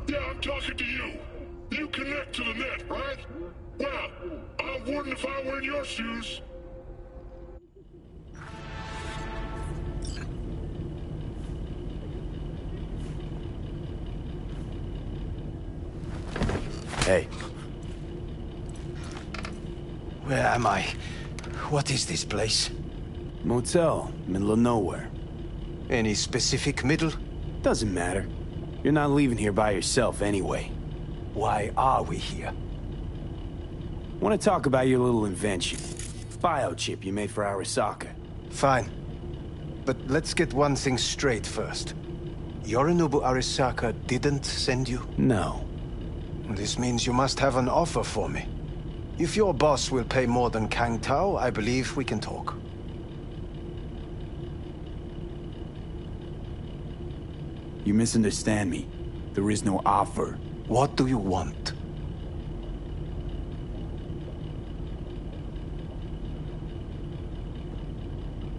Yeah, I'm talking to you. You connect to the net, right? Well, I wouldn't if I were in your shoes. Hey. Where am I? What is this place? Motel, middle of nowhere. Any specific middle? Doesn't matter. You're not leaving here by yourself anyway. Why are we here? Want to talk about your little invention. Biochip you made for Arasaka. Fine. But let's get one thing straight first. Yorinobu Arasaka didn't send you? No. This means you must have an offer for me. If your boss will pay more than Kang Tao, I believe we can talk. You misunderstand me. There is no offer. What do you want?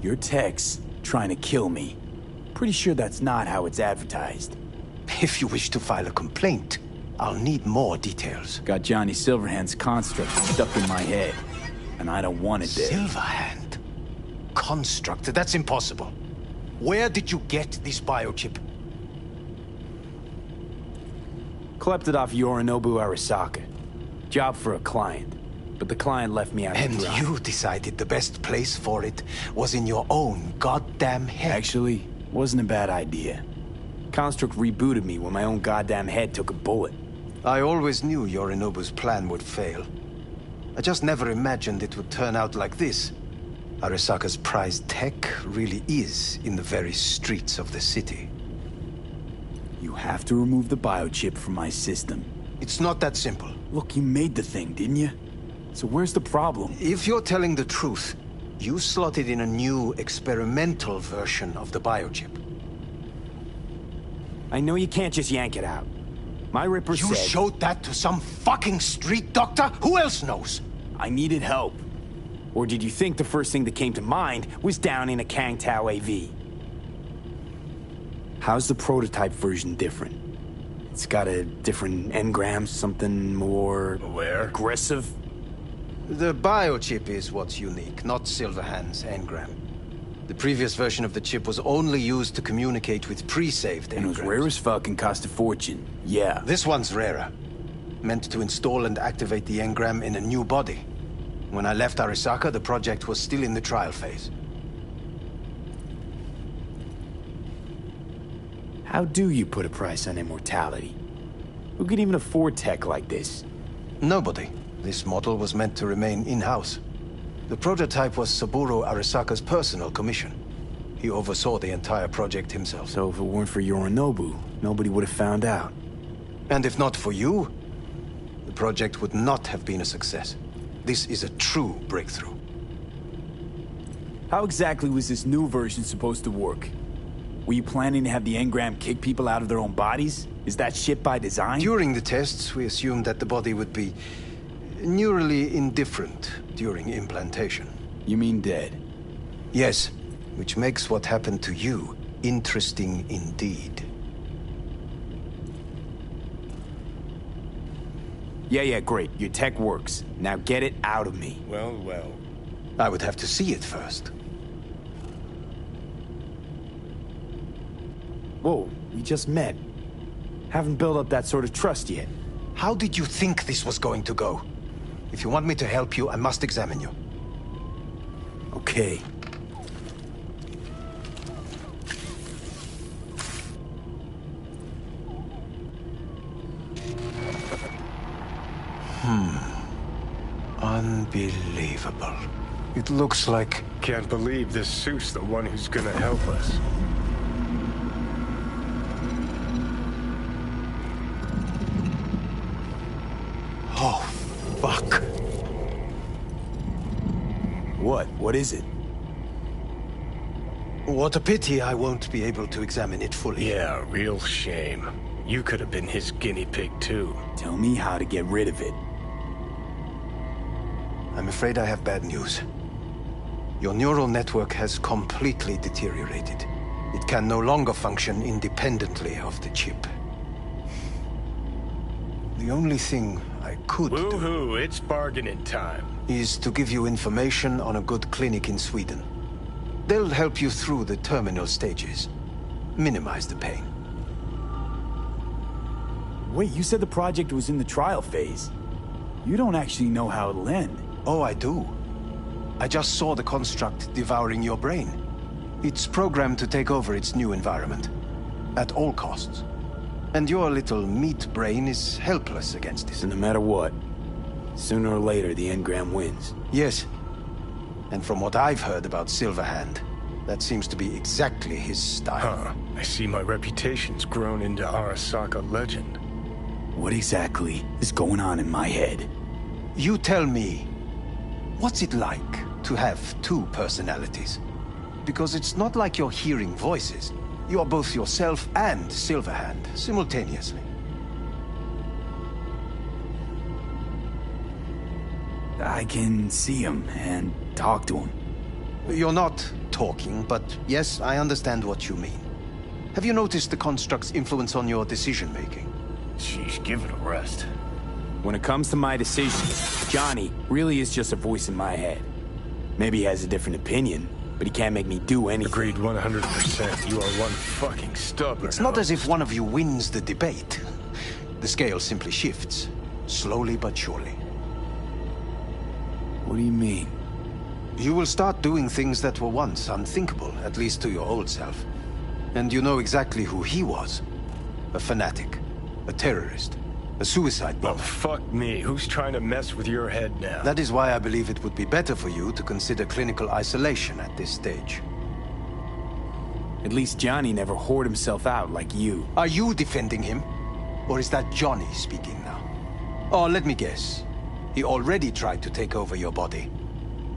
Your text trying to kill me. Pretty sure that's not how it's advertised. If you wish to file a complaint, I'll need more details. Got Johnny Silverhand's construct stuck in my head, and I don't want it there. Silverhand? Construct? That's impossible. Where did you get this biochip? Klept it off Yorinobu Arasaka. Job for a client. But the client left me out to dry. And you decided the best place for it was in your own goddamn head. Actually, wasn't a bad idea. Construct rebooted me when my own goddamn head took a bullet. I always knew Yorinobu's plan would fail. I just never imagined it would turn out like this. Arasaka's prized tech really is in the very streets of the city. You have to remove the biochip from my system. It's not that simple. Look, you made the thing, didn't you? So where's the problem? If you're telling the truth, you slotted in a new experimental version of the biochip. I know you can't just yank it out. My Ripper said... You showed that to some fucking street doctor? Who else knows? I needed help. Or did you think the first thing that came to mind was down in a Kang Tao AV? How's the prototype version different? It's got a different engram, something more... Where? Aggressive? The biochip is what's unique, not Silverhand's engram. The previous version of the chip was only used to communicate with pre-saved engrams. And it was rare as fuck and cost a fortune. Yeah. This one's rarer. Meant to install and activate the engram in a new body. When I left Arasaka, the project was still in the trial phase. How do you put a price on immortality? Who could even afford tech like this? Nobody. This model was meant to remain in-house. The prototype was Saburo Arasaka's personal commission. He oversaw the entire project himself. So if it weren't for Yorinobu, nobody would have found out. And if not for you, the project would not have been a success. This is a true breakthrough. How exactly was this new version supposed to work? Were you planning to have the engram kick people out of their own bodies? Is that shit by design? During the tests, we assumed that the body would be neurally indifferent during implantation. You mean dead? Yes, which makes what happened to you interesting indeed. Yeah, great. Your tech works. Now get it out of me. Well, well. I would have to see it first. Whoa, we just met. Haven't built up that sort of trust yet. How did you think this was going to go? If you want me to help you, I must examine you. Okay. Unbelievable. It looks like... Can't believe this suit's the one who's gonna help us. Oh, fuck. What? What is it? What a pity I won't be able to examine it fully. Yeah, real shame. You could have been his guinea pig, too. Tell me how to get rid of it. I'm afraid I have bad news. Your neural network has completely deteriorated. It can no longer function independently of the chip. The only thing I could do Woohoo, it's bargaining time. is to give you information on a good clinic in Sweden. They'll help you through the terminal stages. Minimize the pain. Wait, you said the project was in the trial phase. You don't actually know how it'll end. Oh, I do. I just saw the construct devouring your brain. It's programmed to take over its new environment. At all costs. And your little meat brain is helpless against this. So no matter what, sooner or later the engram wins. Yes. And from what I've heard about Silverhand, that seems to be exactly his style. Huh. I see my reputation's grown into Arasaka legend. What exactly is going on in my head? You tell me, what's it like to have two personalities? Because it's not like you're hearing voices. You are both yourself and Silverhand simultaneously. I can see him and talk to him. You're not talking, but yes, I understand what you mean. Have you noticed the construct's influence on your decision-making? Sheesh, give it a rest. When it comes to my decisions, Johnny really is just a voice in my head. Maybe he has a different opinion, but he can't make me do anything. Agreed 100%. You are one fucking stubborn. It's not as if one of you wins the debate. The scale simply shifts, slowly but surely. What do you mean? You will start doing things that were once unthinkable, at least to your old self. And you know exactly who he was. A fanatic, a terrorist, a suicide Well, bomber. fuck me. Who's trying to mess with your head now? That is why I believe it would be better for you to consider clinical isolation at this stage. At least Johnny never whored himself out like you. Are you defending him? Or is that Johnny speaking now? Oh, let me guess. He already tried to take over your body.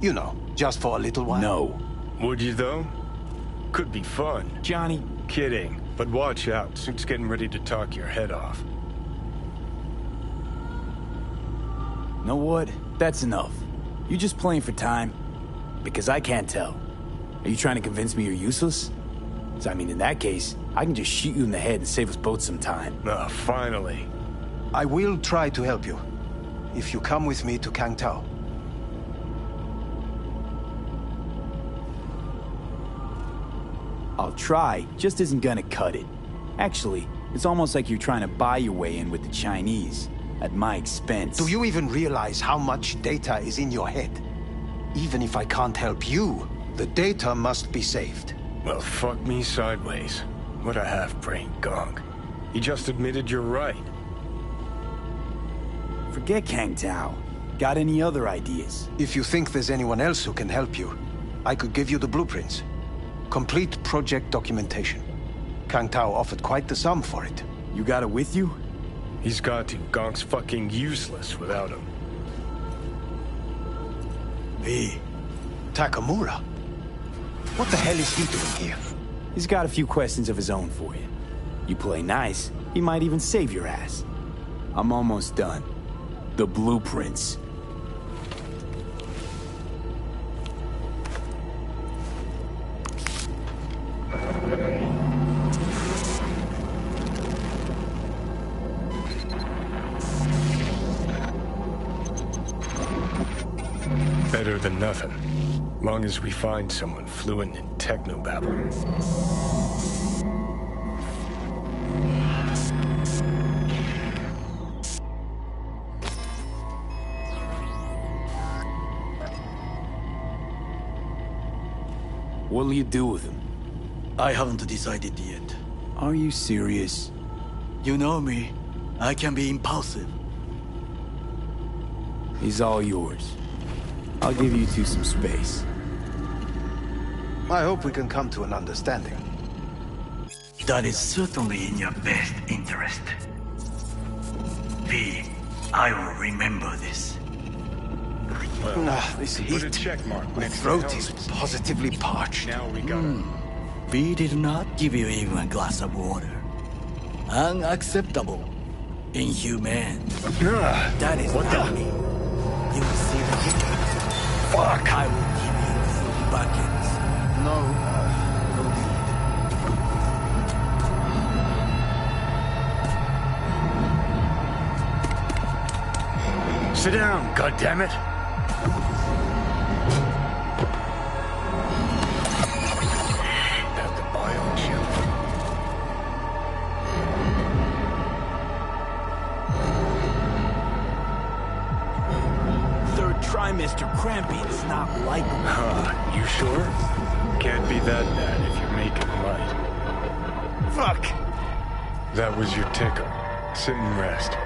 You know, just for a little while. No. Would you, though? Could be fun. Johnny, Kidding. But watch out. Suit's getting ready to talk your head off. know what? That's enough. You just playing for time? Because I can't tell. Are you trying to convince me you're useless? So, I mean, in that case, I can just shoot you in the head and save us both some time. Ah, finally. I will try to help you, if you come with me to Kangtao. I'll try, just isn't gonna cut it. Actually, it's almost like you're trying to buy your way in with the Chinese, at my expense. Do you even realize how much data is in your head? Even if I can't help you, the data must be saved. Well, fuck me sideways. What a half-brain gonk. He just admitted you're right. Forget Kangtao. Got any other ideas? If you think there's anyone else who can help you, I could give you the blueprints. Complete project documentation. Kangtao offered quite the sum for it. You got it with you? He's got to. Gonk's fucking useless without him. Hey, Takamura? What the hell is he doing here? He's got a few questions of his own for you. You play nice, he might even save your ass. I'm almost done. The blueprints. Better than nothing. Long as we find someone fluent in technobabble. What'll you do with him? I haven't decided yet. Are you serious? You know me. I can be impulsive. He's all yours. I'll give you two some space. I hope we can come to an understanding. That is certainly in your best interest. V, I will remember this. This Put a heat. check mark My next to throat the is helmet. positively parched. Now we gotta... V did not give you even a glass of water. Unacceptable. Inhumane. That is not me. You will see the history. Fuck! I will give you 3 buckets. No, no need. Sit down, goddammit! At the biochip. Third trimester cramping is not likely. You sure? Can't be that bad if you're making light. Fuck! That was your ticker. Sit and rest.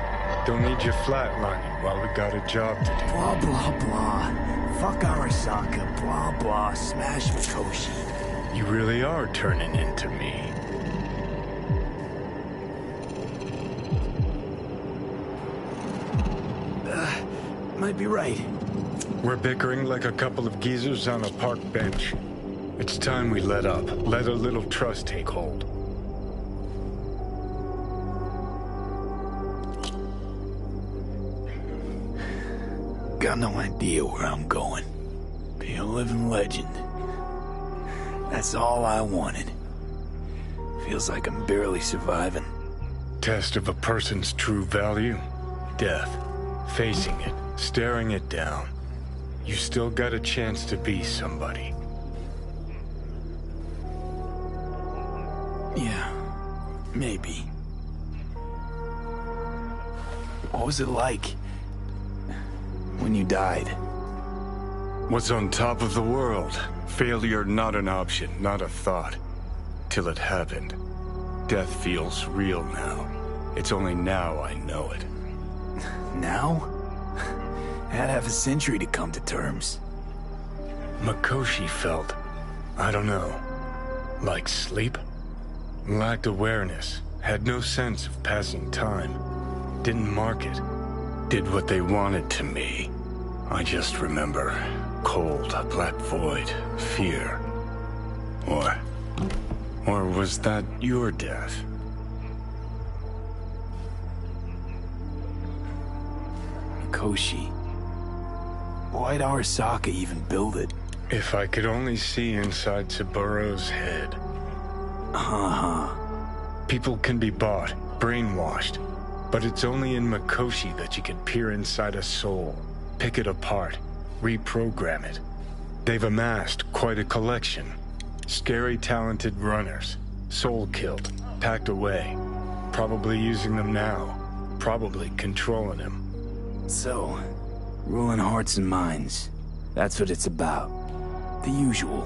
Don't need you flatlining while we got a job to do. Blah, blah, blah. Fuck Arasaka. Blah, blah. Smash Mikoshi. You really are turning into me. Might be right. We're bickering like a couple of geezers on a park bench. It's time we let up. Let a little trust take hold. Got no idea where I'm going. Be a living legend. That's all I wanted. Feels like I'm barely surviving. Test of a person's true value? Death. Facing it. Staring it down. You still got a chance to be somebody. Yeah. Maybe. What was it like when you died? What's on top of the world? Failure not an option, not a thought. Till it happened. Death feels real now. It's only now I know it. Now? I had half a century to come to terms. Mikoshi felt, I don't know, like sleep? Lacked awareness, had no sense of passing time. Didn't mark it. Did what they wanted to me. I just remember cold, black void, fear. Or was that your death? Mikoshi. Why'd Arasaka even build it? If I could only see inside Saburo's head. People can be bought, brainwashed. But it's only in Mikoshi that you can peer inside a soul, pick it apart, reprogram it. They've amassed quite a collection. Scary, talented runners. Soul-killed, packed away. Probably using them now. Probably controlling him. So, ruling hearts and minds. That's what it's about. The usual.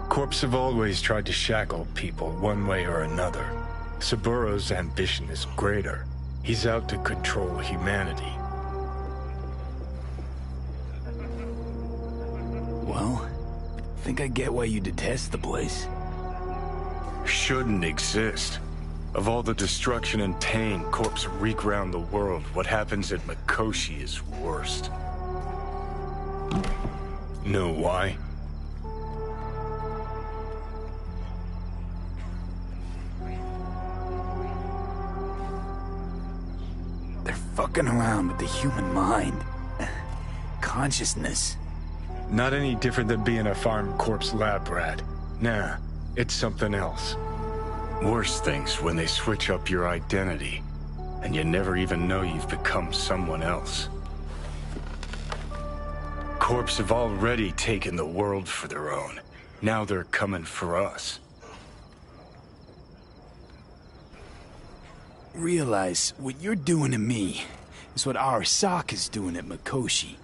Corps have always tried to shackle people one way or another. Saburo's ambition is greater. He's out to control humanity. Well, I think I get why you detest the place. Shouldn't exist. Of all the destruction and pain corpse wreak round the world, what happens at Mikoshi is worst. Know why? They're fucking around with the human mind. Consciousness. Not any different than being a farm corpse lab rat. Nah, it's something else. Worse things when they switch up your identity, and you never even know you've become someone else. Corps have already taken the world for their own. Now they're coming for us. Realize what you're doing to me is what Arasaka's doing at Mikoshi.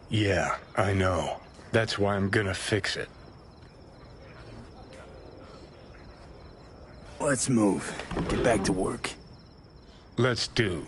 Yeah, I know. That's why I'm gonna fix it. Let's move. Get back to work. Let's do.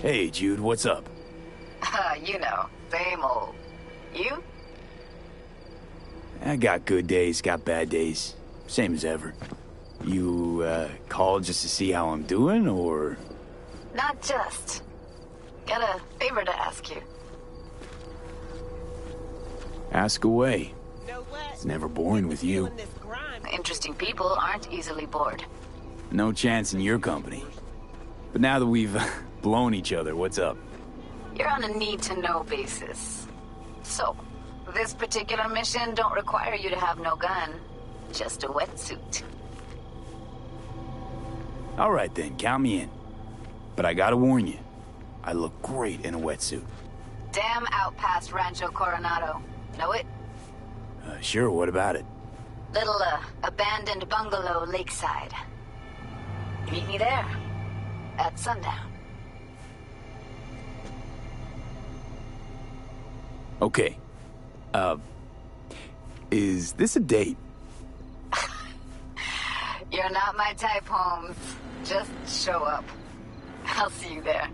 Hey, Jude, what's up? You know, same old. You? I got good days, got bad days. Same as ever. You, called just to see how I'm doing, or...? Not just. Got a favor to ask you. Ask away. It's never boring with you. Interesting people aren't easily bored. No chance in your company. But now that we've blown each other, what's up? You're on a need-to-know basis. So, this particular mission don't require you to have no gun. Just a wetsuit. All right then, count me in. But I gotta warn you, I look great in a wetsuit. Damn out past Rancho Coronado. Know it? Sure, what about it? Little, abandoned bungalow lakeside. Meet me there. At sundown. Okay. Is this a date? You're not my type, Holmes. Just show up. I'll see you there.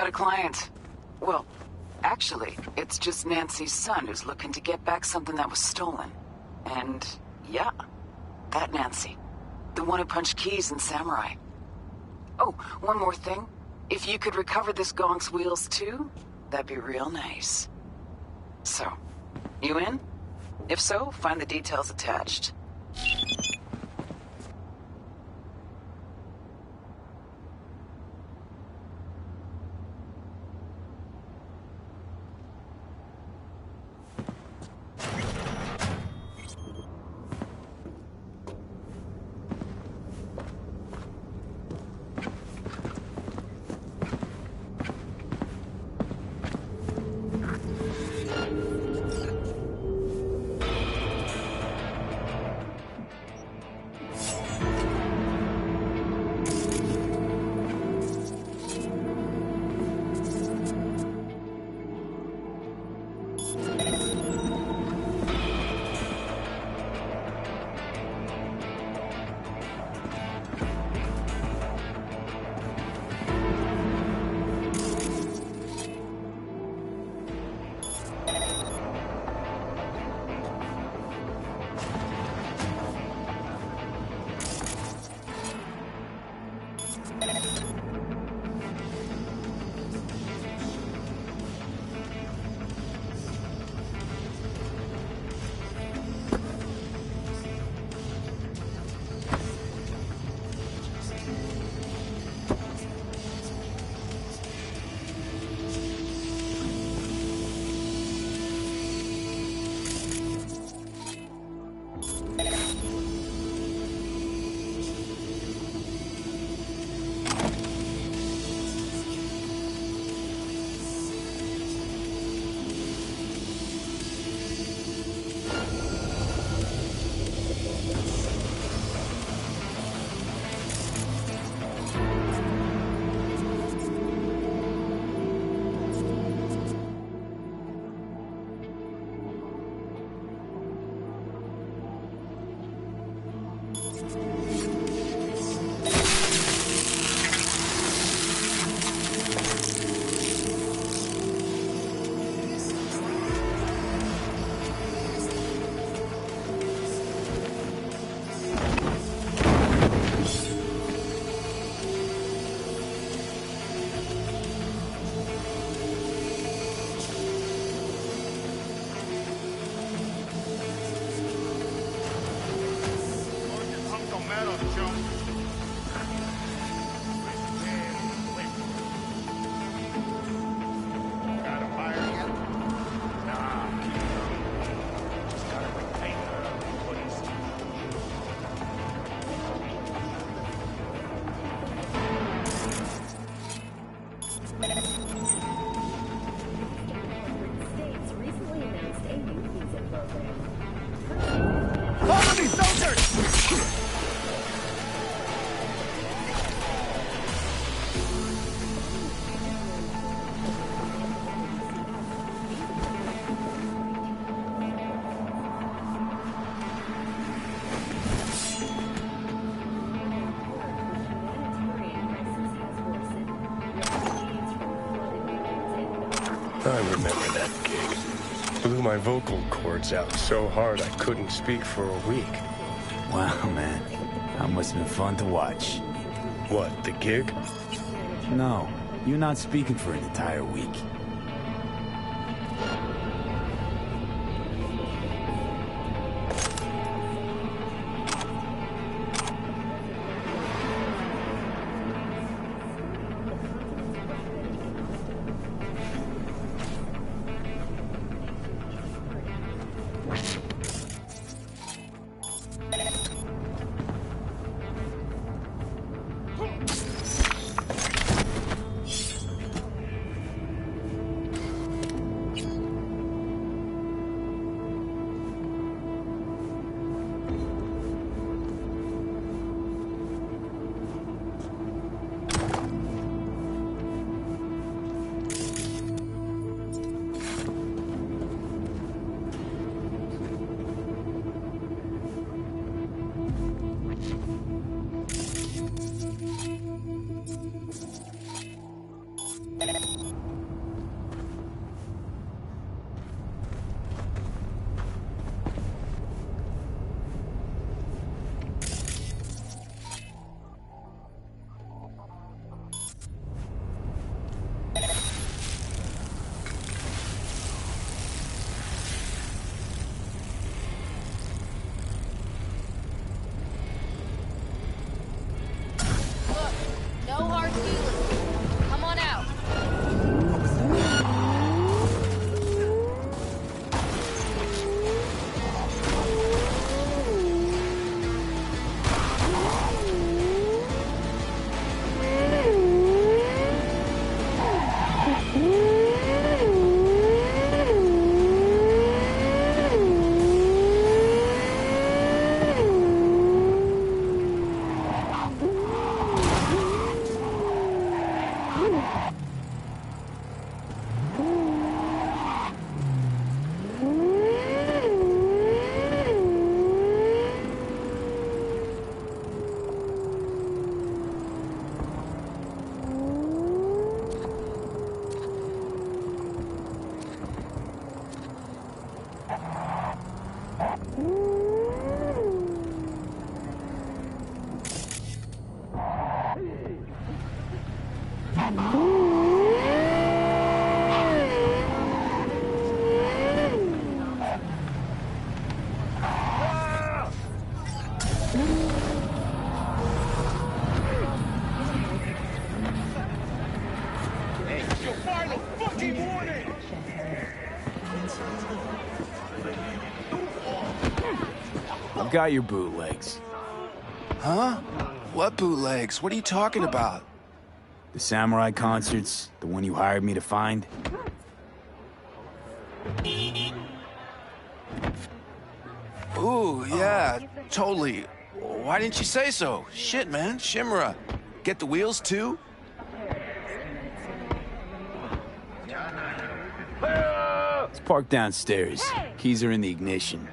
got a client. Well, actually, it's just Nancy's son who's looking to get back something that was stolen. And, yeah, that Nancy. The one who punched Keys in Samurai. Oh, one more thing. If you could recover this gonk's wheels too, that'd be real nice. So, you in? If so, find the details attached. I remember that gig. Blew my vocal cords out so hard I couldn't speak for a week. Wow, man. That must have been fun to watch. What, the gig? No, you're not speaking for an entire week. I've got your bootlegs. Huh? What bootlegs? What are you talking about? The samurai concerts, the one you hired me to find. Ooh, yeah, totally. Why didn't you say so? Shit, man, Shimura. Get the wheels, too? It's parked downstairs. Keys are in the ignition.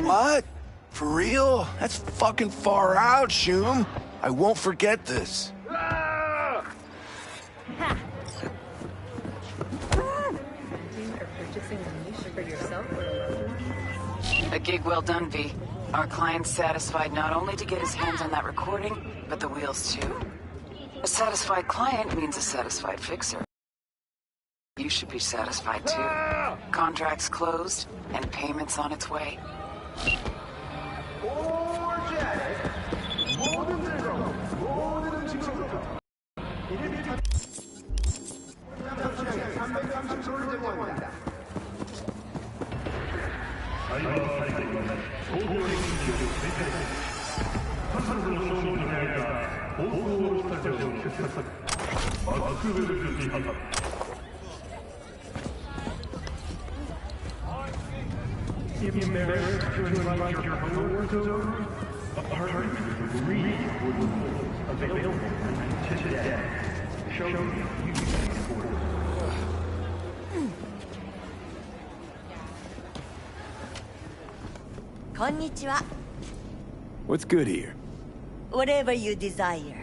What? For real? That's fucking far out, Shum. I won't forget this. A gig well done, V. Our client's satisfied not only to get his hands on that recording, but the wheels too. A satisfied client means a satisfied fixer. You should be satisfied too. Contracts closed, and payments on its way. If you manage to invite your coworkers over, a party with real available today. Show you Konnichiwa. What's good here? Whatever you desire.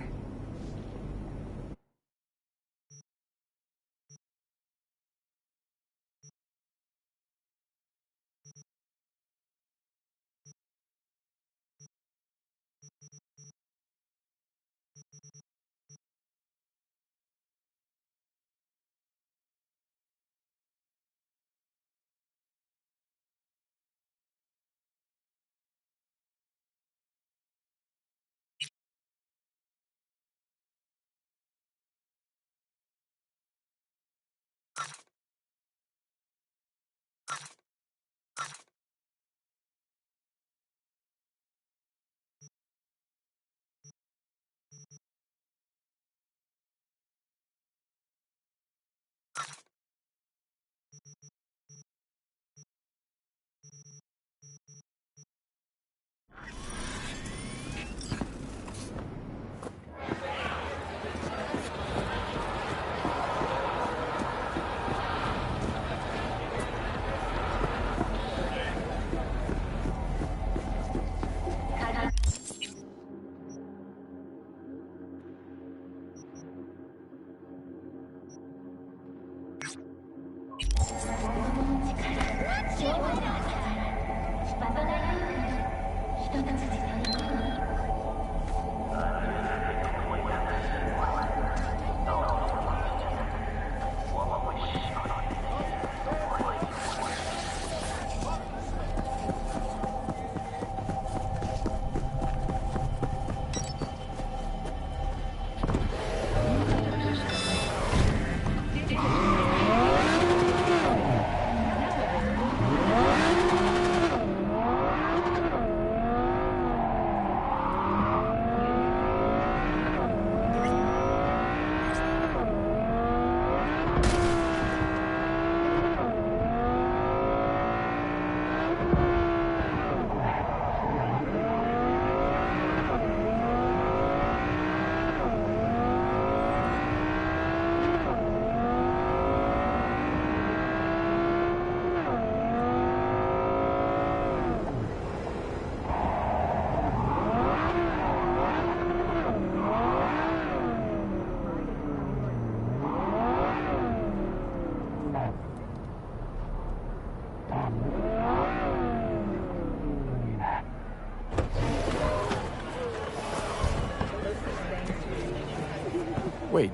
Wait,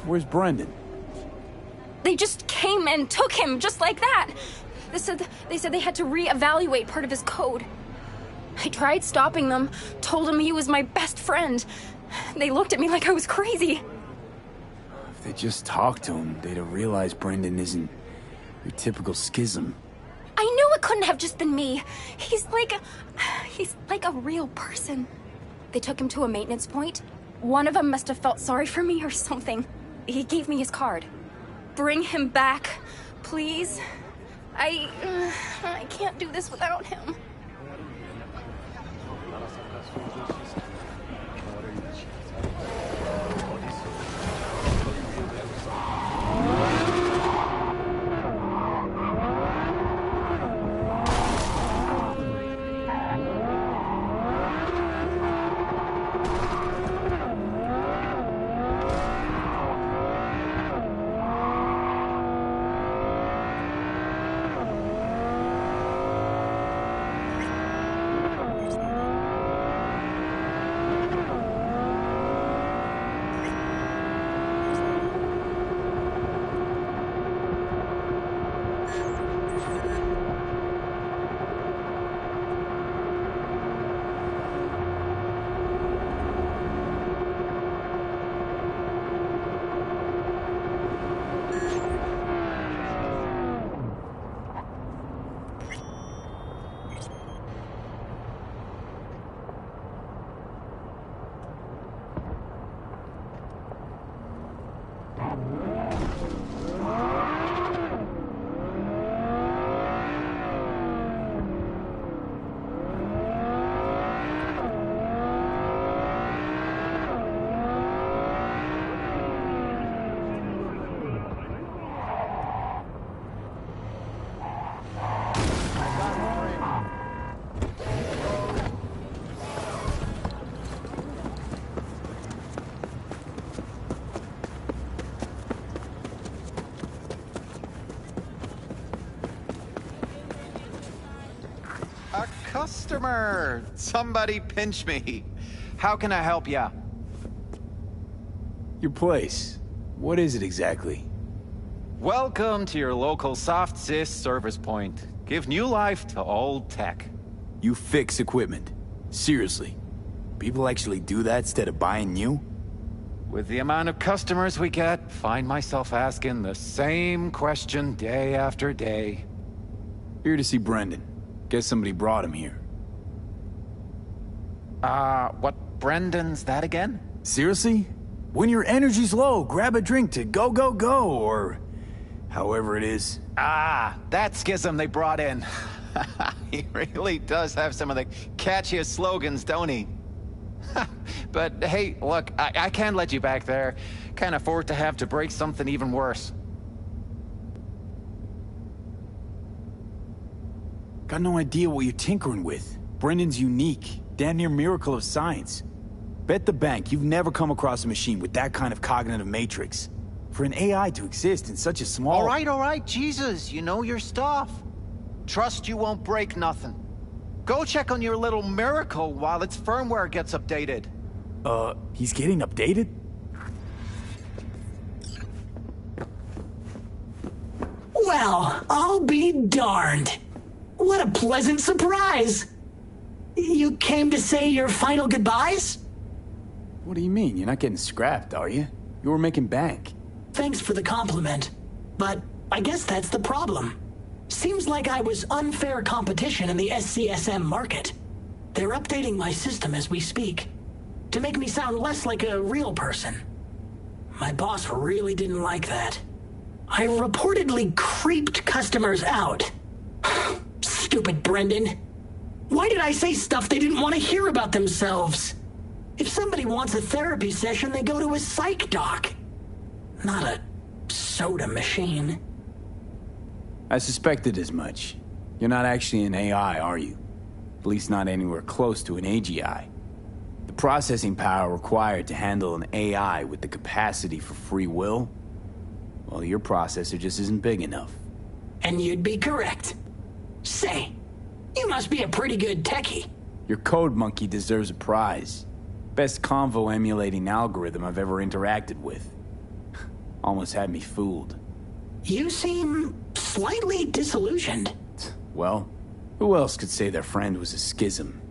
where's Brendan? They just came and took him, just like that. They said they had to reevaluate part of his code. I tried stopping them, told him he was my best friend. They looked at me like I was crazy. If they just talked to him, they'd have realized Brendan isn't your typical schism. I knew it couldn't have just been me. He's like a real person. They took him to a maintenance point. One of them must have felt sorry for me or something. He gave me his card. Bring him back, please. I can't do this without him. Customer! Somebody pinch me. How can I help ya? Your place. What is it exactly? Welcome to your local soft sys service point. Give new life to old tech. You fix equipment. Seriously. People actually do that instead of buying new? With the amount of customers we get, find myself asking the same question day after day. Here to see Brendan. Guess somebody brought him here. What Brendan's that again? Seriously? When your energy's low, grab a drink to go, go, go, or however it is. That schism they brought in. He really does have some of the catchiest slogans, don't he? But hey, look, I can't let you back there. Can't afford to have to break something even worse. Got no idea what you're tinkering with. Brendan's unique. Damn near miracle of science. Bet the bank you've never come across a machine with that kind of cognitive matrix. For an AI to exist in such a small... All right, Jesus, you know your stuff. Trust you won't break nothing. Go check on your little miracle while its firmware gets updated. He's getting updated? Well, I'll be darned. What a pleasant surprise! You came to say your final goodbyes? What do you mean? You're not getting scrapped, are you? You were making bank. Thanks for the compliment, but I guess that's the problem. Seems like I was unfair competition in the SCSM market. They're updating my system as we speak, to make me sound less like a real person. My boss really didn't like that. I reportedly creeped customers out. Stupid Brendan. Why did I say stuff they didn't want to hear about themselves? If somebody wants a therapy session, they go to a psych doc. Not a soda machine. I suspected as much. You're not actually an AI, are you? At least not anywhere close to an AGI. The processing power required to handle an AI with the capacity for free will? Well, your processor just isn't big enough. And you'd be correct. Say, you must be a pretty good techie. Your code monkey deserves a prize. Best convo emulating algorithm I've ever interacted with. Almost had me fooled. You seem slightly disillusioned. Well, who else could say their friend was a schism?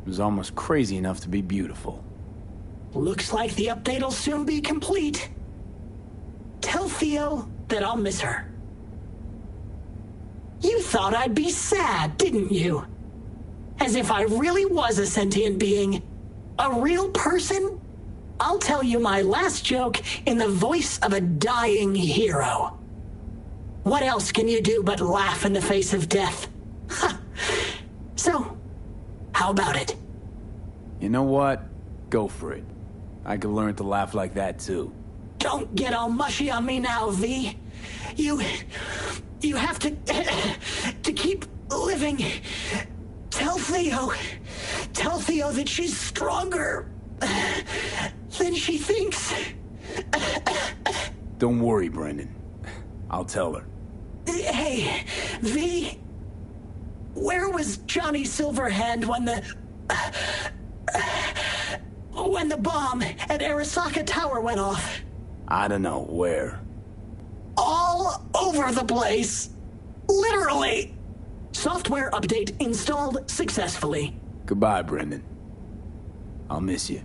It was almost crazy enough to be beautiful. Looks like the update'll soon be complete. Tell Theo that I'll miss her. You thought I'd be sad, didn't you? As if I really was a sentient being. A real person? I'll tell you my last joke in the voice of a dying hero. What else can you do but laugh in the face of death? Ha! So, how about it? You know what? Go for it. I could learn to laugh like that too. Don't get all mushy on me now, V. You have to keep living. Tell Theo that she's stronger than she thinks. Don't worry, Brendan. I'll tell her. Hey, V, where was Johnny Silverhand when the bomb at Arasaka Tower went off? I don't know where. All over the place. Literally. Software update installed successfully. Goodbye, Brendan. I'll miss you.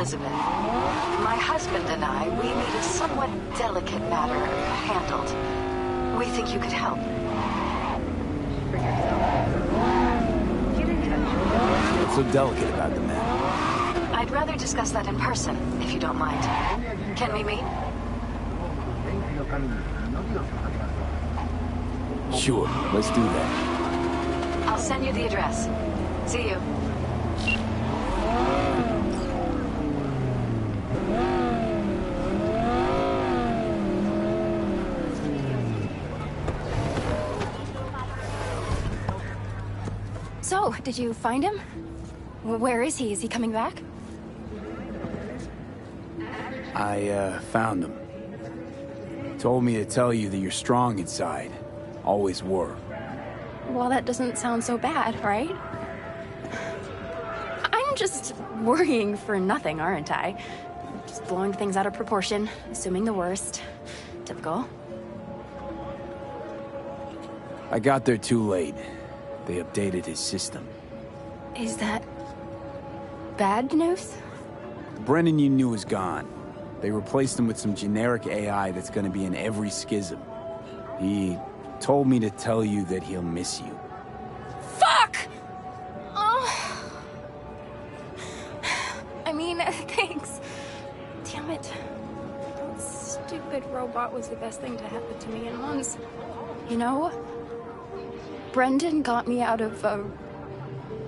Elizabeth. My husband and I, we need a somewhat delicate matter handled. We think you could help. What's so delicate about the matter? I'd rather discuss that in person, if you don't mind. Can we meet? Sure, let's do that. I'll send you the address. See you. So, did you find him? Where is he? Is he coming back? I found him. Told me to tell you that you're strong inside. Always were. Well, that doesn't sound so bad, right? I'm just worrying for nothing, aren't I? Just blowing things out of proportion, assuming the worst. Typical. I got there too late. They updated his system. Is that bad news? The Brendan you knew is gone. They replaced him with some generic AI that's gonna be in every schism. He told me to tell you that he'll miss you. Fuck! Oh. I mean, thanks. Damn stupid robot was the best thing to happen to me in months. You know, Brendan got me out of a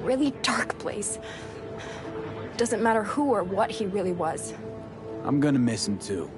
really dark place. Doesn't matter who or what he really was. I'm gonna miss him too.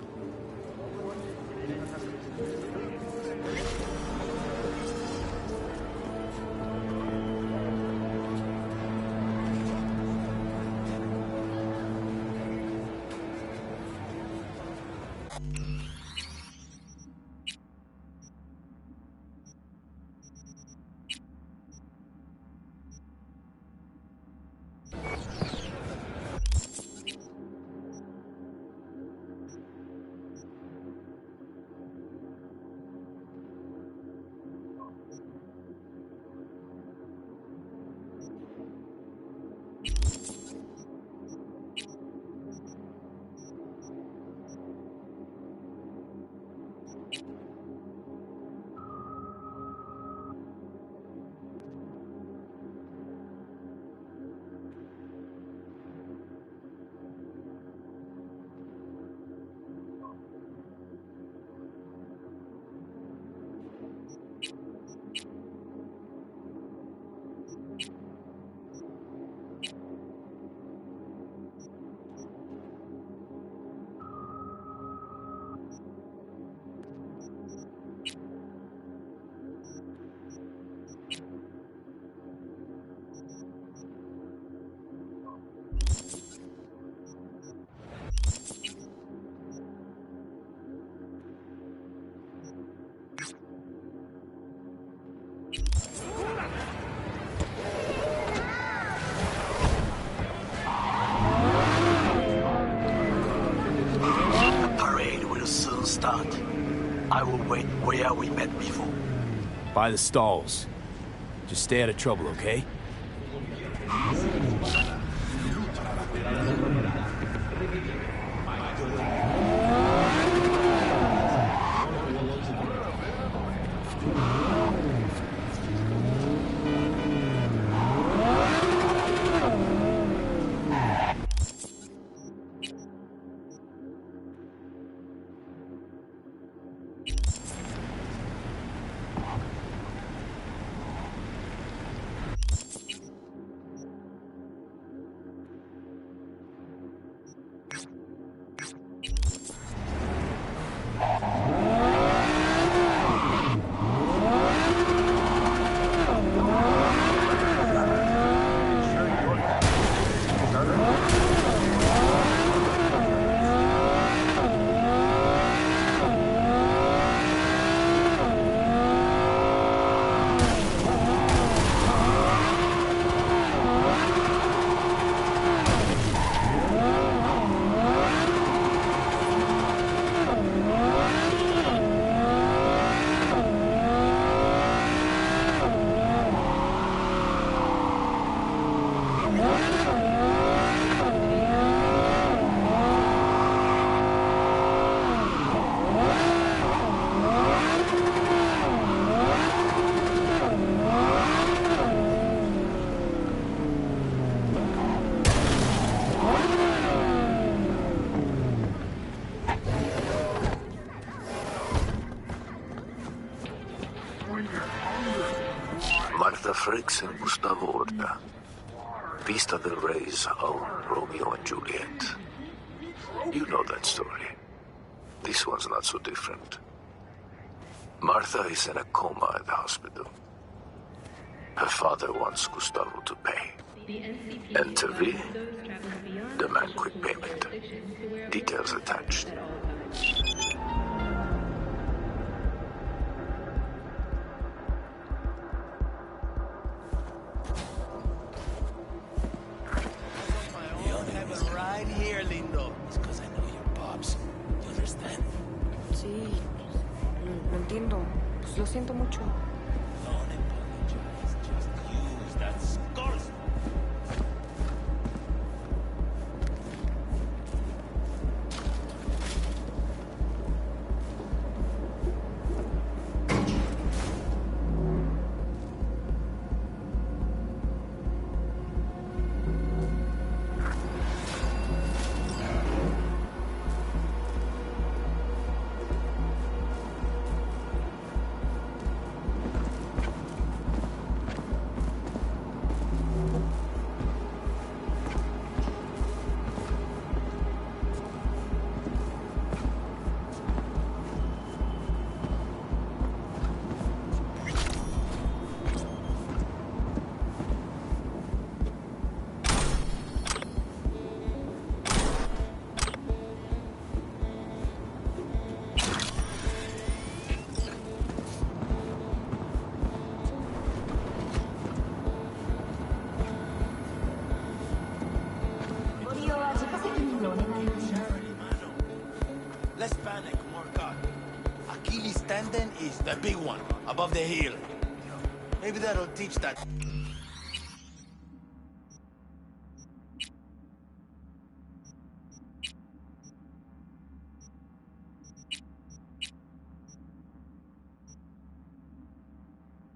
I will wait where we met before. By the stalls. Just stay out of trouble, okay? Martha Frakes and Gustavo Orta. Vista del Rey's own Romeo and Juliet. You know that story. This one's not so different. Martha is in a coma at the hospital. Her father wants Gustavo to pay. Enter V, demand quick payment. Details attached. Right here, lindo. It's because I know your pops. You understand? Sí, lo entiendo. Pues lo siento mucho. Don't apologize. Just use that scars. tendon is the big one, above the heel. Maybe that'll teach that...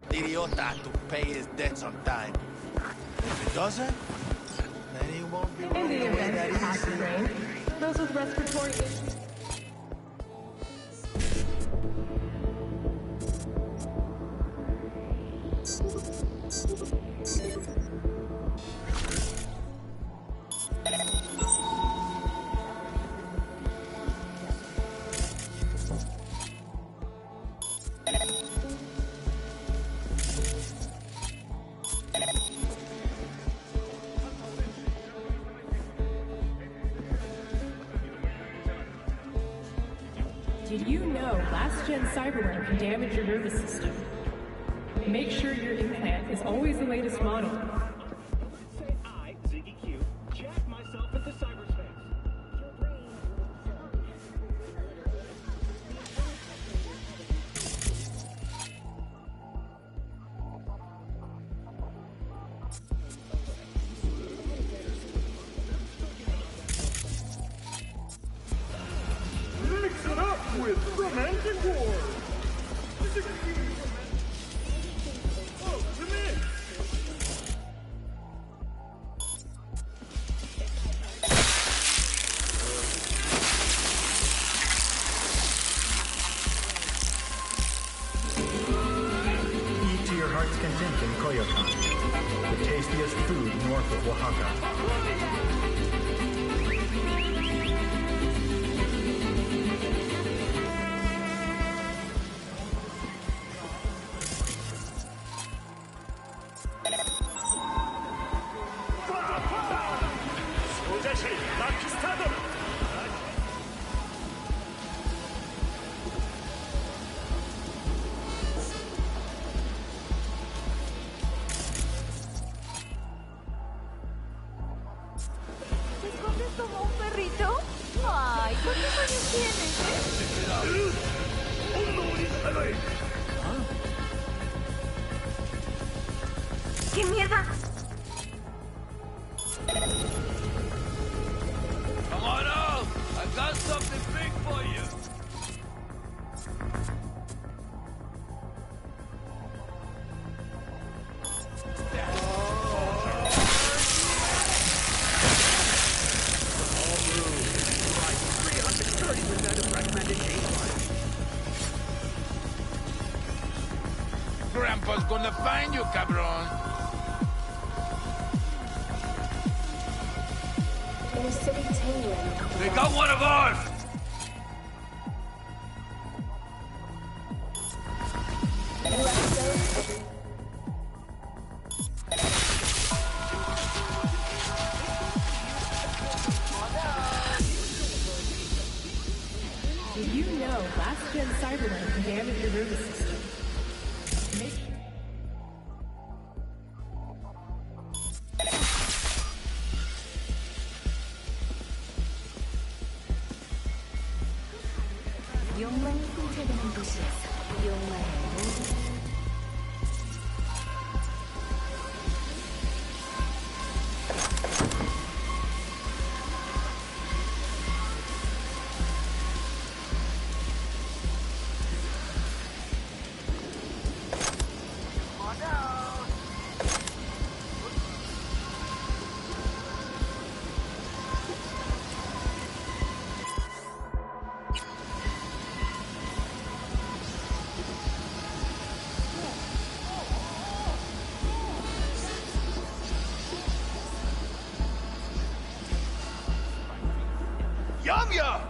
idiota to pay his debts on time. If it doesn't, then he won't be running away that easy. Those with respiratory issues. Did you know last-gen Cyberpunk can damage your nervous system? Make sure your implant is always the latest model. Say I, Ziggy Q, jack myself into cyberspace. Mix it up with romantic war. Oh, the mix. Eat to your heart's content in Coyoacán, the tastiest food north of Oaxaca. 소자실 마키스타드. ¿Te escondes como un perrito? Ay, ¿cuántos años tienes, ¡Qué mierda! Come on out! I've got something big for you! Grandpa's gonna find you, cabron! In a city tailoring. They got one of ours! Did you know last-gen Cyberpunk can damage your nervous system? Make 용만이 훔쳐가는 곳이었어. 용만의 모든 Yum yum!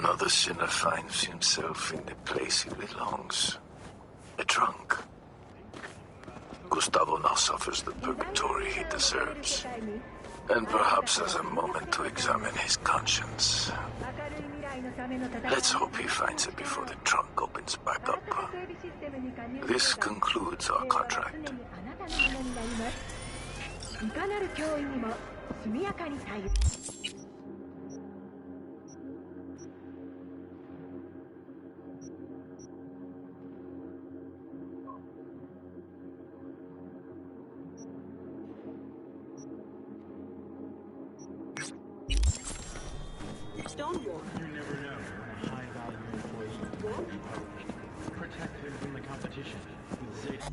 Another sinner finds himself in the place he belongs. A trunk. Gustavo now suffers the purgatory he deserves. And perhaps has a moment to examine his conscience. Let's hope he finds it before the trunk opens back up. This concludes our contract. Stonewall. You never know when a high-value employee will be poached. Protect him from the competition with Zeta.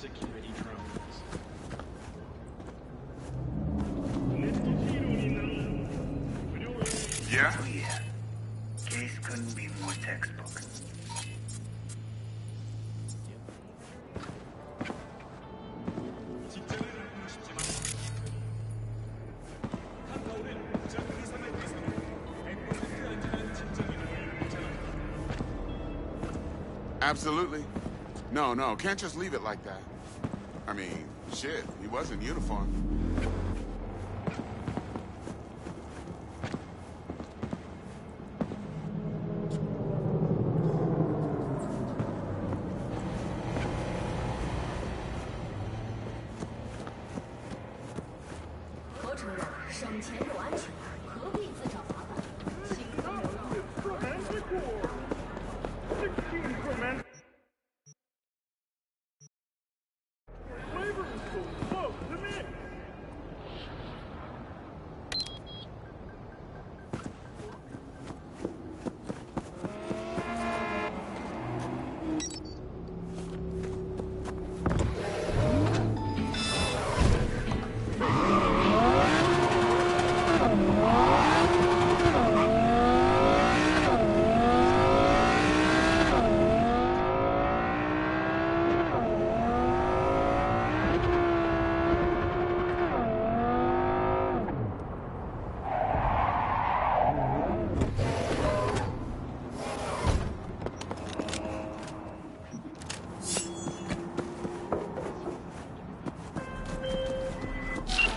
Security drones. Yeah? Oh, yeah. Case couldn't be more textbook. Absolutely. No, can't just leave it like that. I mean, shit, he was in uniform.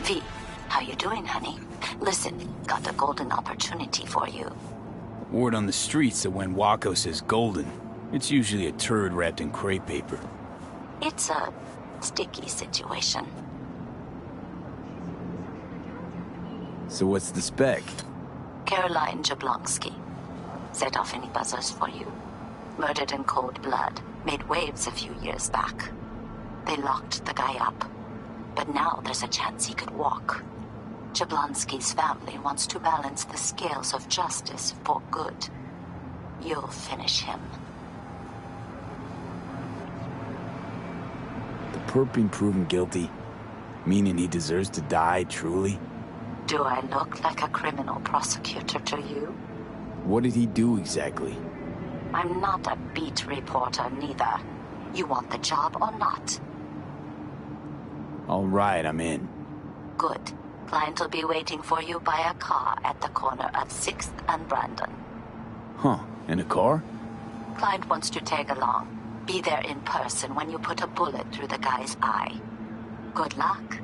V, how you doing, honey? Listen, got a golden opportunity for you. Word on the streets that when Wako says golden, it's usually a turd wrapped in crepe paper. It's a sticky situation. So what's the spec? Caroline Jablonski. Set off any buzzers for you. Murdered in cold blood. Made waves a few years back. They locked the guy up. But now there's a chance he could walk. Jablonski's family wants to balance the scales of justice for good. You'll finish him. The perp being proven guilty, meaning he deserves to die, truly? Do I look like a criminal prosecutor to you? What did he do exactly? I'm not a beat reporter, neither. You want the job or not? All right, I'm in. Good. Client will be waiting for you by a car at the corner of 6th and Brandon. Huh, in a car? Client wants to tag along. Be there in person when you put a bullet through the guy's eye. Good luck.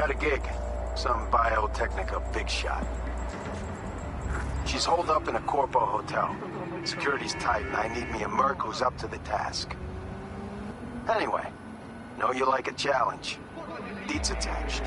got a gig. Some biotechnica big shot. She's holed up in a Corpo hotel. Security's tight, and I need me a merc who's up to the task. Anyway, know you like a challenge. Deeds attached.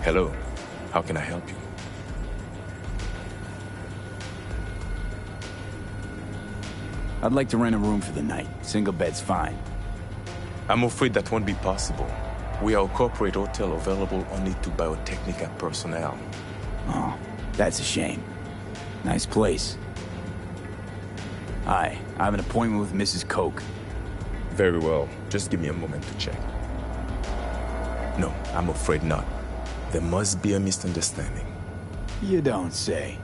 Hello. How can I help you? I'd like to rent a room for the night. Single bed's fine. I'm afraid that won't be possible. We are a corporate hotel available only to biotechnical personnel. Oh, that's a shame. Nice place. Hi, I have an appointment with Mrs. Coke. Very well. Just give me a moment to check. No, I'm afraid not. There must be a misunderstanding. You don't say.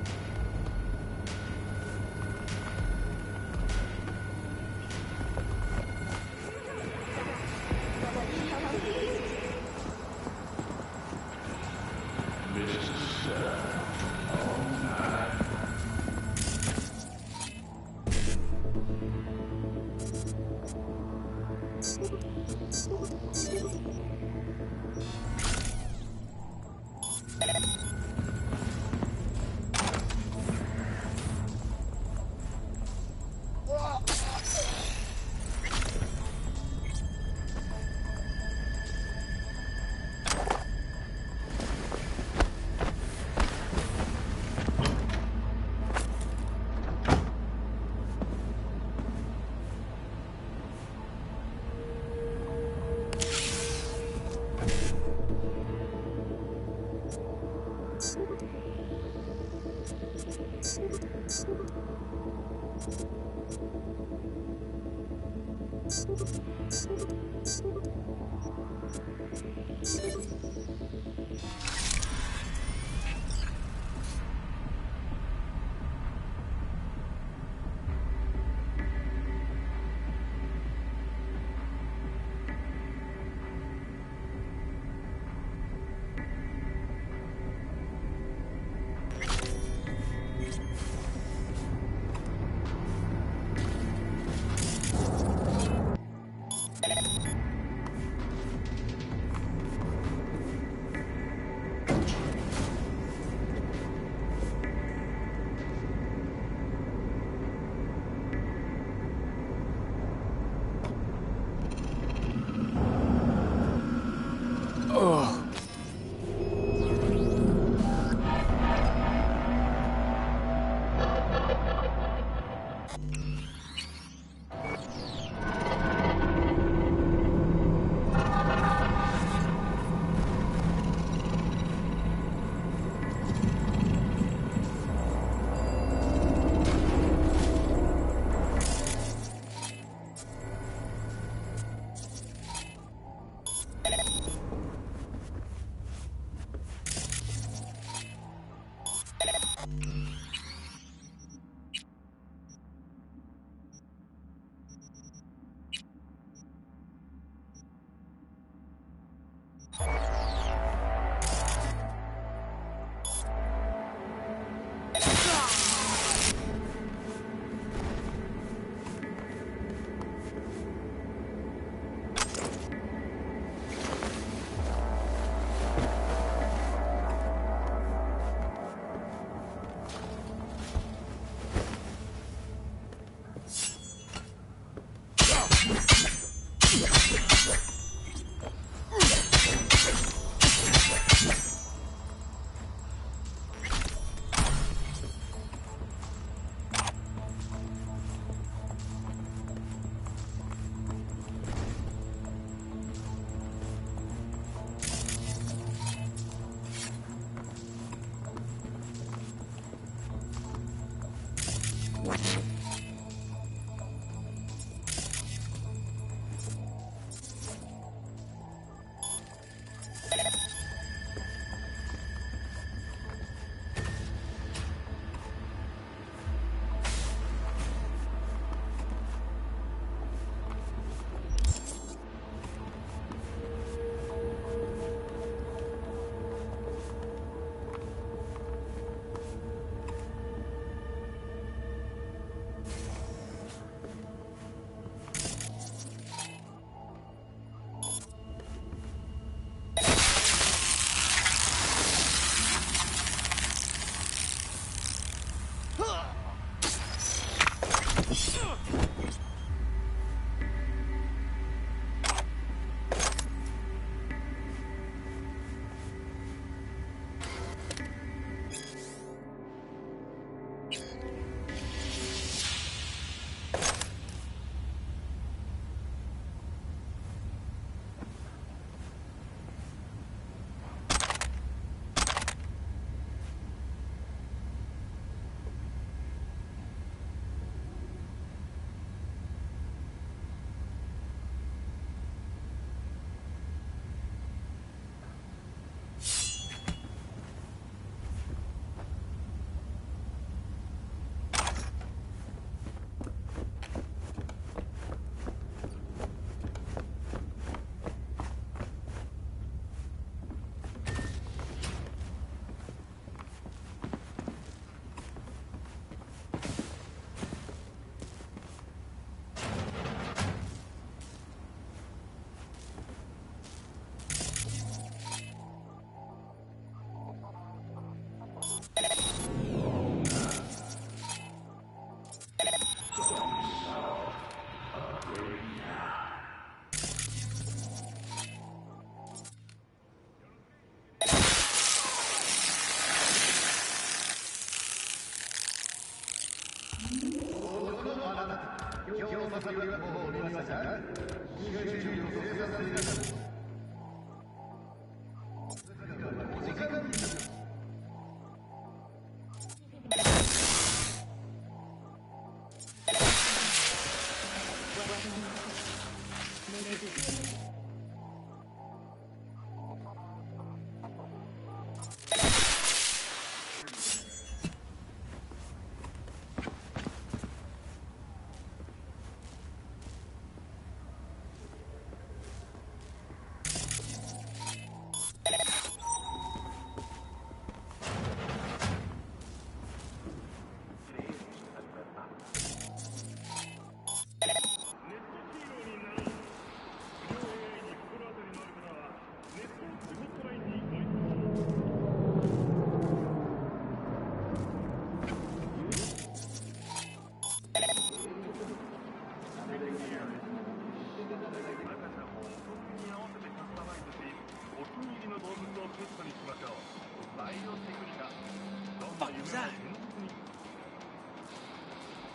Fuck was that?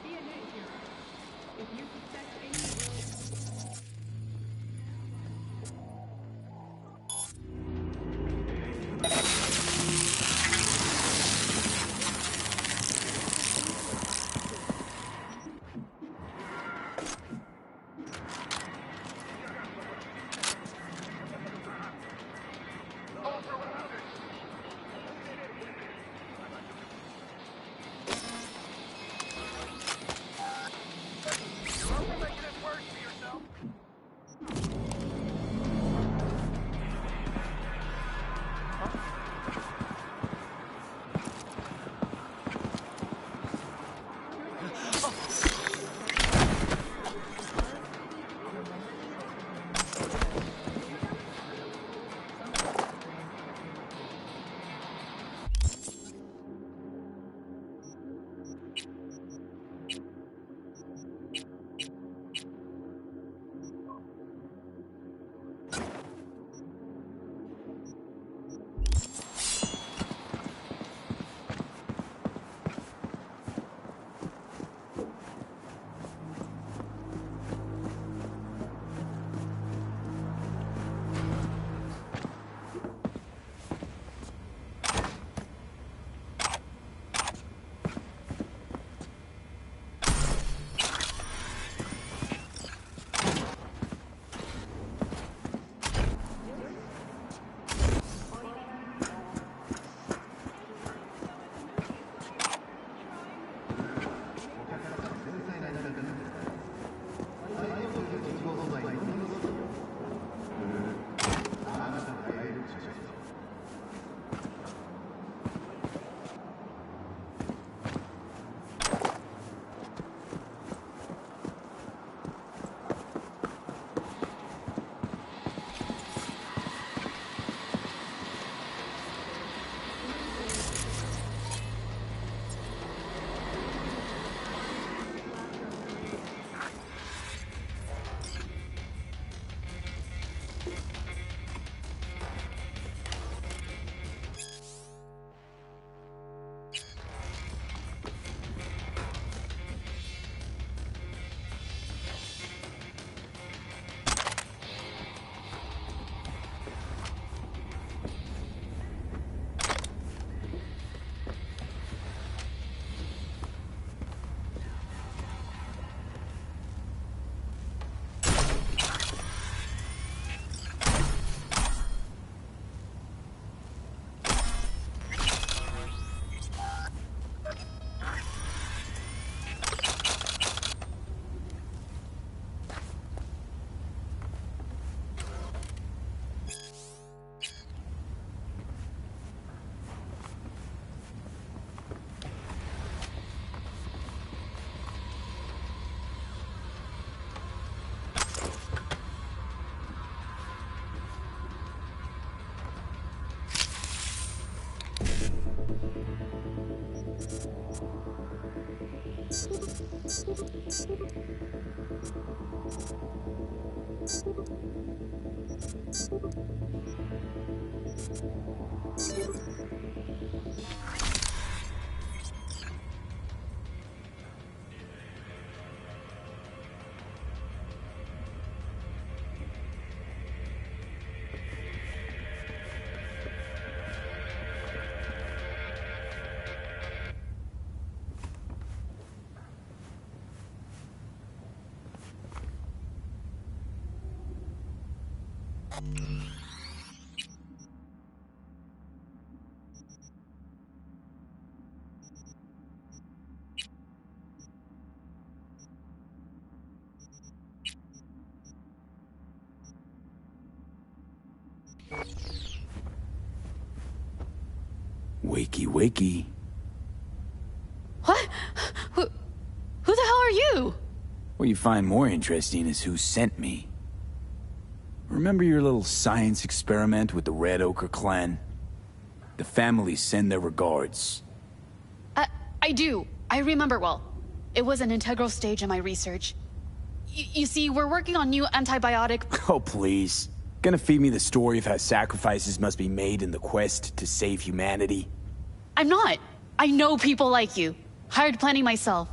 Be a ninja hero. If you suspect any Wakey, wakey. What? Who the hell are you? What you find more interesting is who sent me. Remember your little science experiment with the Red Ochre clan? The families send their regards. I do. I remember well. It was an integral stage in my research. You see, we're working on new antibiotic... Oh, please. Gonna feed me the story of how sacrifices must be made in the quest to save humanity? I'm not. I know people like you. Hired plenty myself.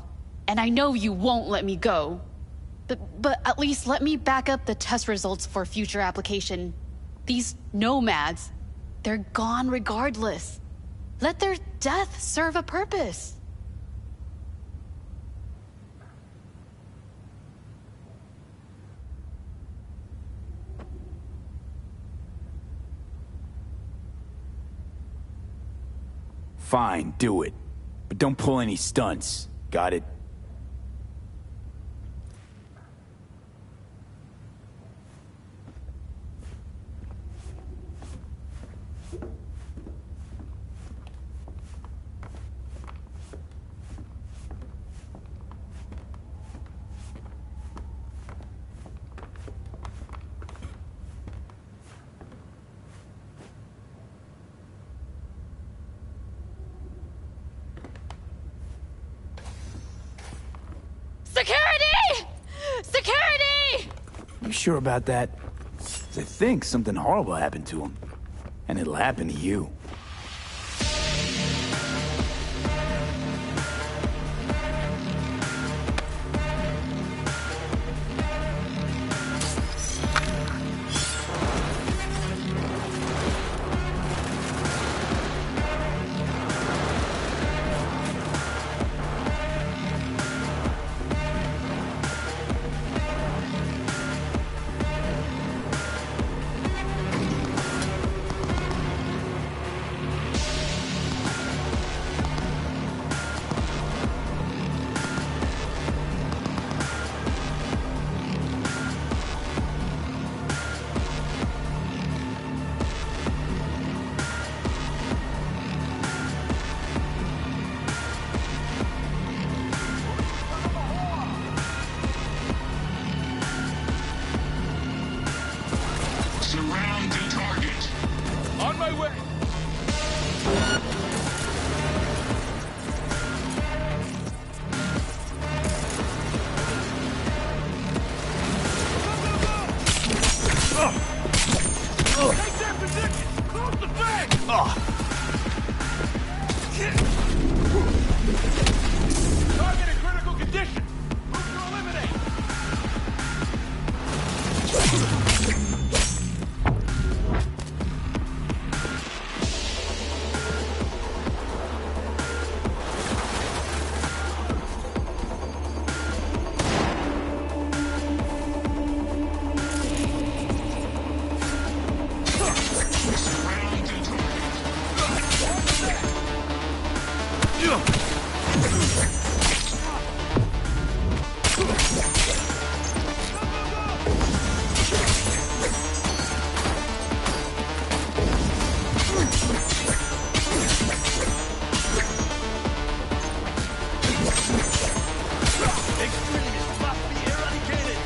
And I know you won't let me go. But at least let me back up the test results for future application. These nomads, they're gone regardless. Let their death serve a purpose. Fine, do it. But don't pull any stunts. Got it? Security! Security! You sure about that? 'Cause I think something horrible happened to him. And it'll happen to you. Surround the target. On my way. Take their position! Close the fence! Target in critical condition! Move to eliminate! Extremists must be eradicated!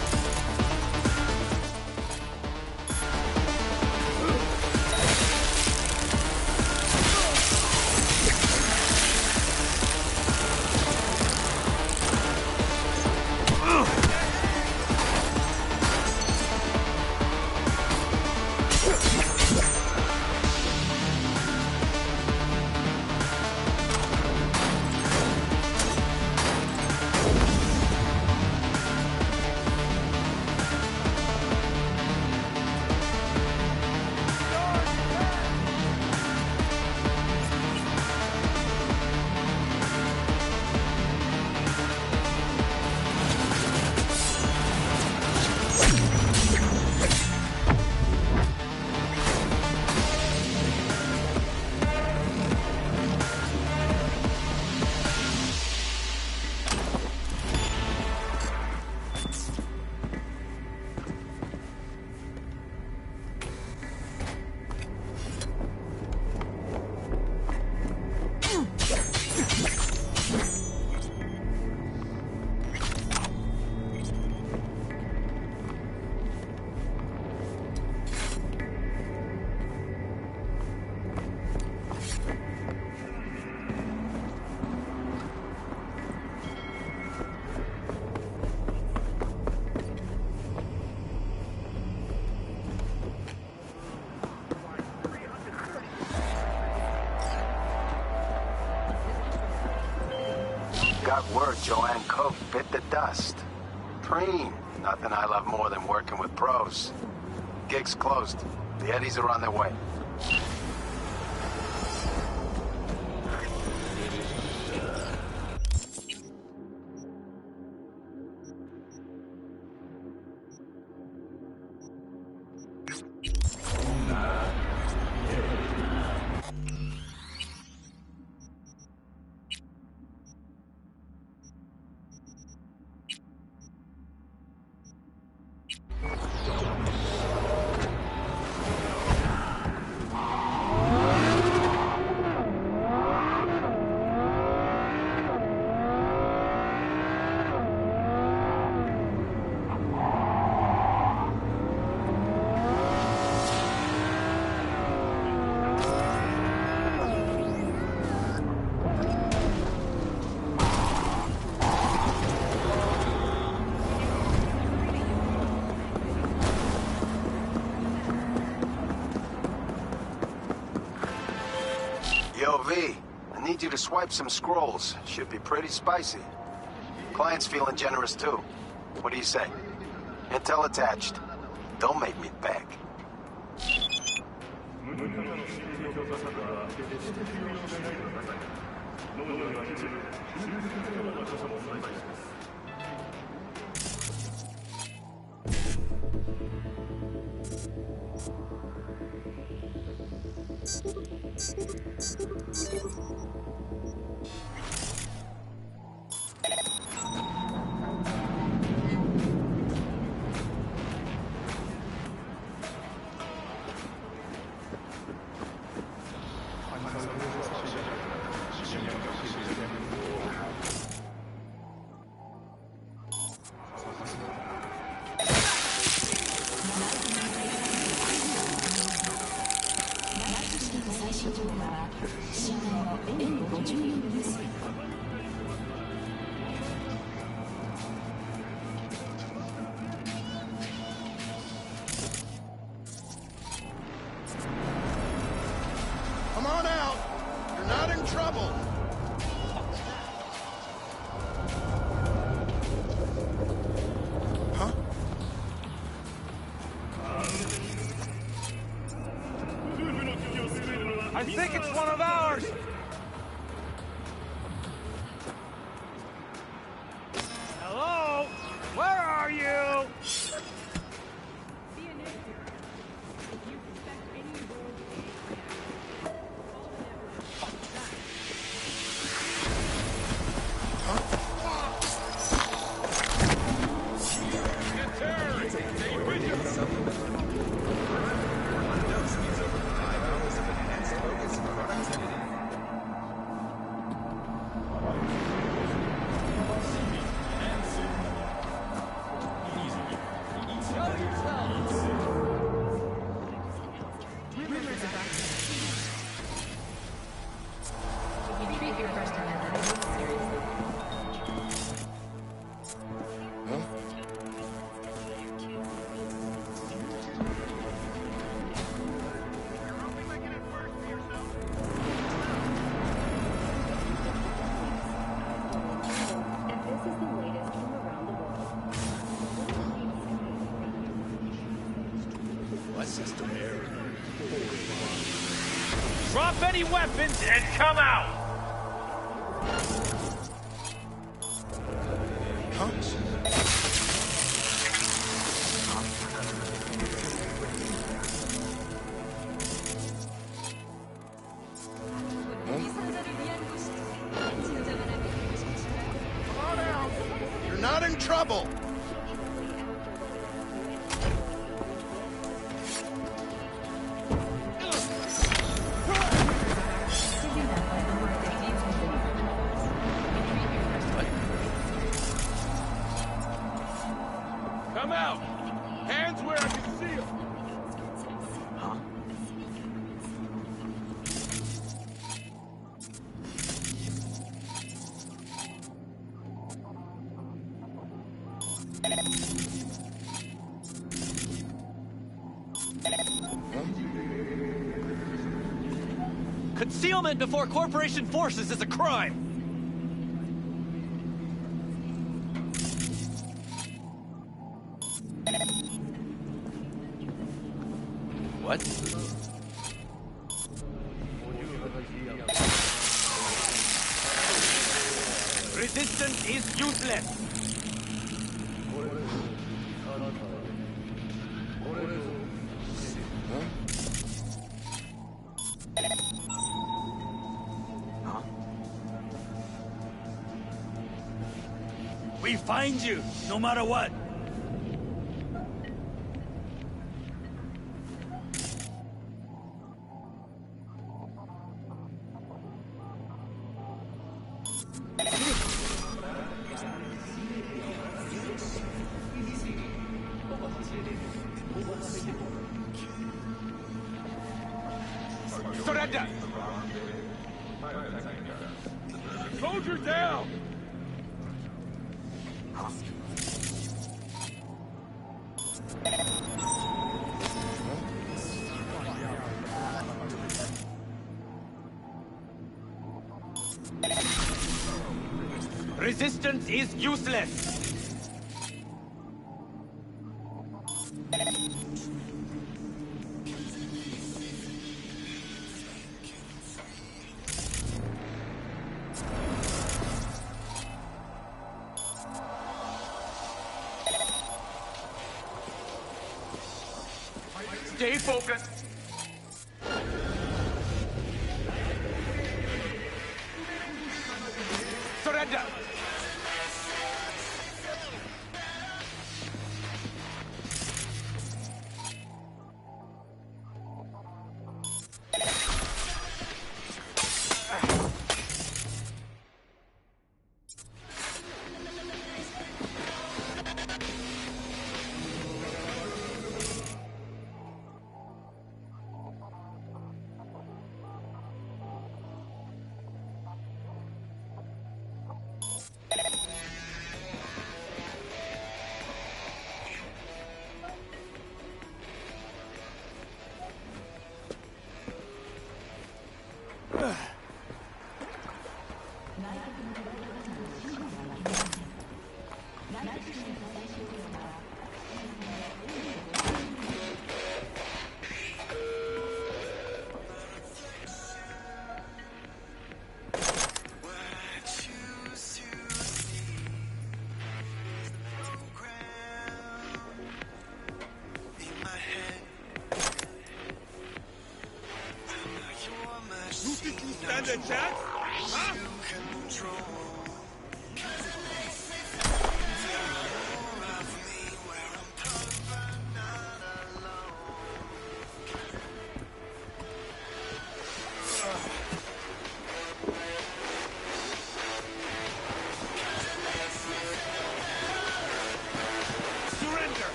hard work, Joanne Coke bit the dust. Preen. Nothing I love more than working with pros. Gig's closed. The Eddies are on their way. Yo, V, I need you to swipe some scrolls. Should be pretty spicy. Client's feeling generous, too. What do you say? Intel attached. Don't make me beg. Come on out. You're not in trouble. Huh? I think it's one of ours! Hello? Where are you? Drop any weapons and come out! Huh? Come on out. You're not in trouble. Come out! Hands where I can see them! Huh? Concealment before corporation forces is a crime! What? Resistance is useless. We find you, no matter what. Surrender! Soldiers down! Resistance is useless! Stay focused! Surrender!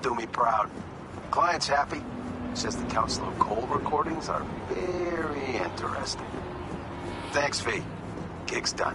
do me proud. Client's happy. Says the Council of Coal recordings are very interesting. Thanks, V. Gig's done.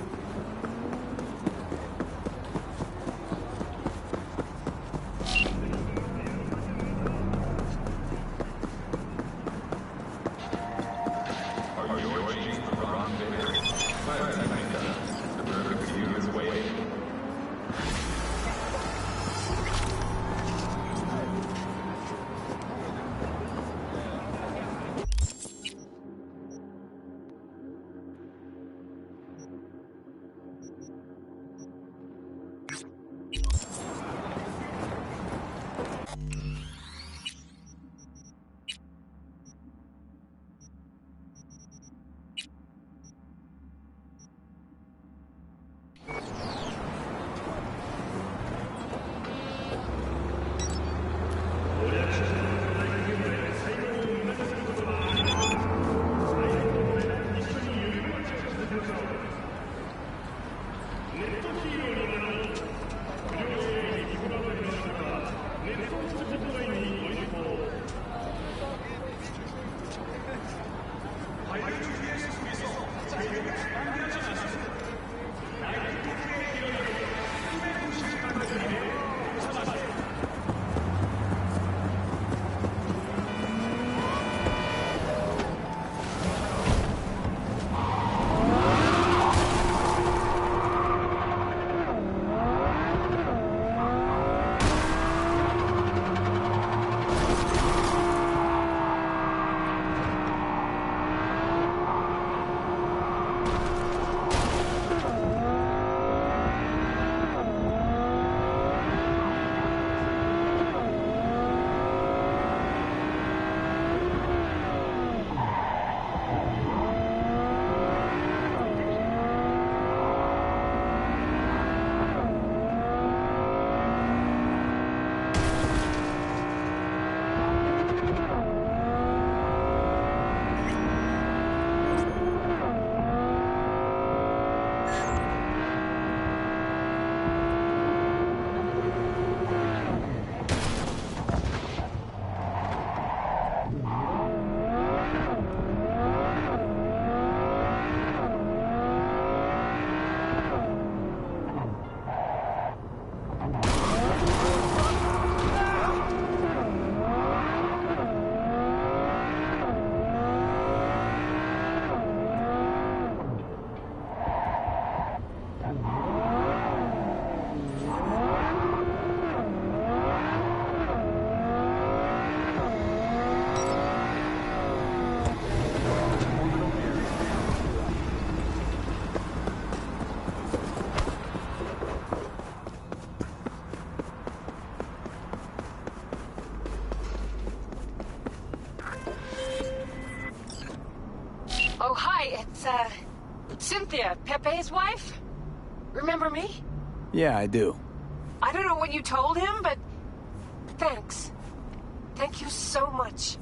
Oh, hi, it's, Cynthia, Pepe's wife? Remember me? Yeah, I do. I don't know what you told him, but thanks. Thank you so much.